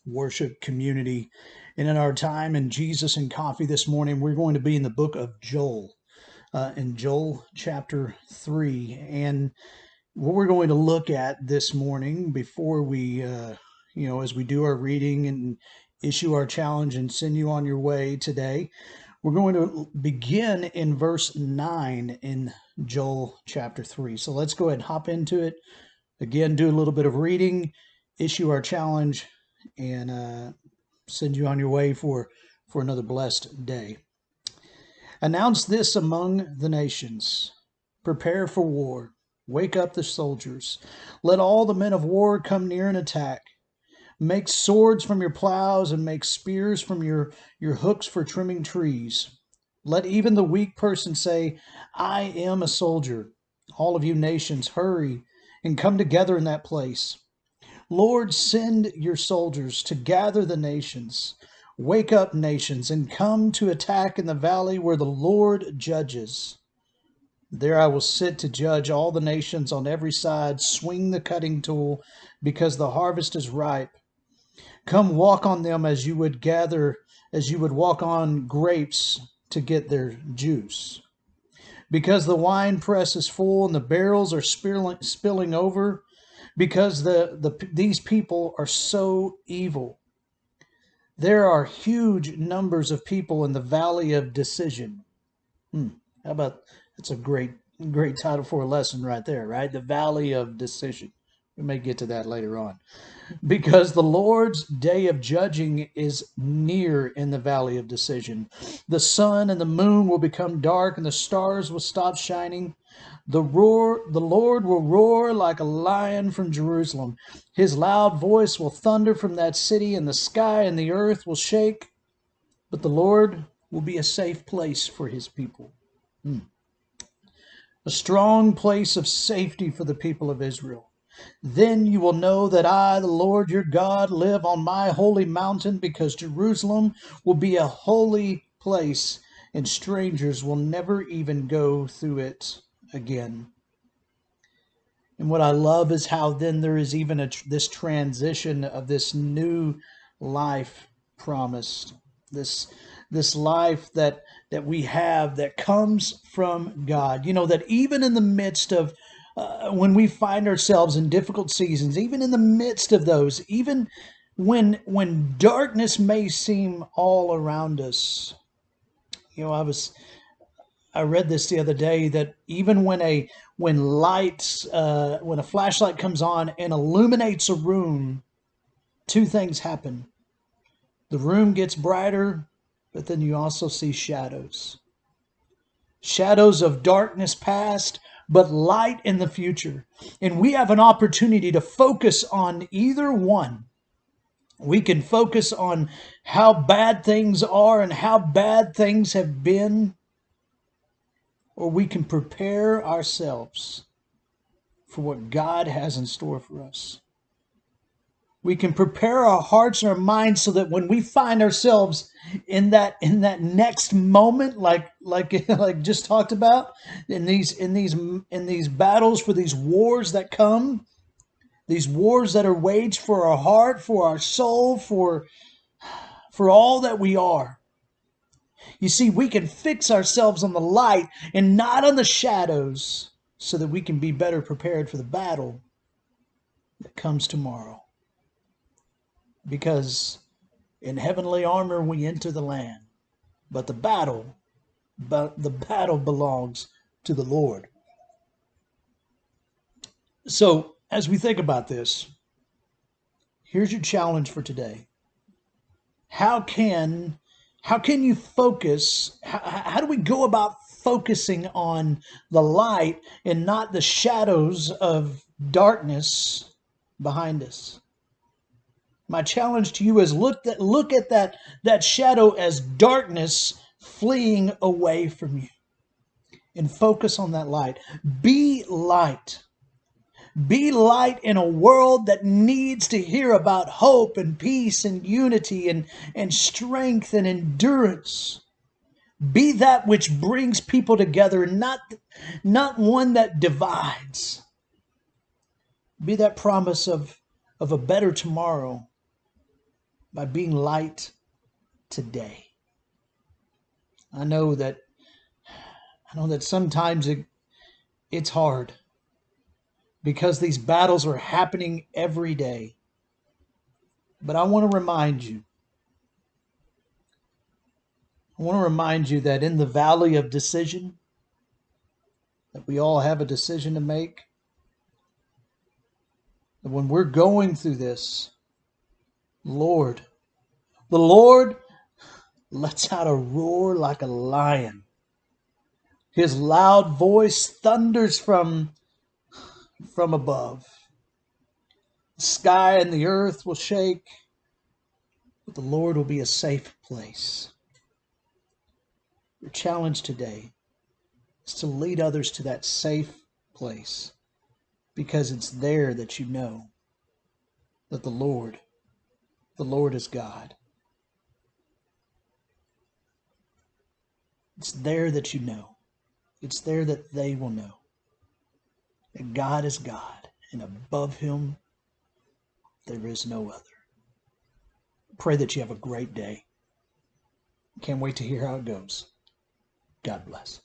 worship community. And in our time in Jesus and Coffee this morning, we're going to be in the book of Joel, in Joel chapter 3. And what we're going to look at this morning before we, as we do our reading and issue our challenge and send you on your way today, we're going to begin in verse 9 in Joel chapter 3. So let's go ahead and hop into it. Again, do a little bit of reading, issue our challenge, and send you on your way for another blessed day. Announce this among the nations. Prepare for war. Wake up the soldiers. Let all the men of war come near and attack. Make swords from your plows and make spears from your hooks for trimming trees. Let even the weak person say, I am a soldier. All of you nations, hurry and come together in that place. Lord, send your soldiers to gather the nations. Wake up, nations, and come to attack in the valley where the Lord judges. There I will sit to judge all the nations on every side. Swing the cutting tool, because the harvest is ripe. Come walk on them as you would walk on grapes to get their juice. Because the wine press is full and the barrels are spilling over, because these people are so evil. There are huge numbers of people in the valley of decision. How about, that's a great title for a lesson right there, right? The valley of decision. We may get to that later on. Because the Lord's day of judging is near in the valley of decision. The sun and the moon will become dark and the stars will stop shining. The Lord will roar like a lion from Jerusalem. His loud voice will thunder from that city, and the sky and the earth will shake. But the Lord will be a safe place for his people. A strong place of safety for the people of Israel. Then you will know that I, the Lord your God, live on my holy mountain, because Jerusalem will be a holy place, and strangers will never even go through it again. And what I love is how then there is even this transition of this new life promised, this life that we have that comes from God. You know, that even in the midst of when we find ourselves in difficult seasons, even in the midst of those, even when darkness may seem all around us. You know, I read this the other day, that even when a flashlight comes on and illuminates a room, two things happen. The room gets brighter, but then you also see shadows. Shadows of darkness past, but light in the future. And we have an opportunity to focus on either one. We can focus on how bad things are and how bad things have been, or we can prepare ourselves for what God has in store for us. We can prepare our hearts and our minds so that when we find ourselves in that next moment, like just talked about, in these battles, for these wars that come, these wars that are waged for our heart, for our soul, for all that we are. You see, we can fix ourselves on the light and not on the shadows, so that we can be better prepared for the battle that comes tomorrow. Because in heavenly armor we enter the land, but the battle belongs to the Lord. So as we think about this, here's your challenge for today. How can you focus? How do we go about focusing on the light and not the shadows of darkness behind us? My challenge to you is look at that shadow as darkness fleeing away from you, and focus on that light. Be light. Be light in a world that needs to hear about hope and peace and unity and strength and endurance. Be that which brings people together, not one that divides. Be that promise of a better tomorrow. by being light today. I know that sometimes it's hard because these battles are happening every day. But I want to remind you that in the valley of decision, that we all have a decision to make, that when we're going through this, the Lord lets out a roar like a lion. His loud voice thunders from above. The sky and the earth will shake, but the Lord will be a safe place. Your challenge today is to lead others to that safe place, because it's there that you know that the Lord is God. It's there that you know. It's there that they will know that God is God, and above him there is no other. Pray that you have a great day. Can't wait to hear how it goes. God bless.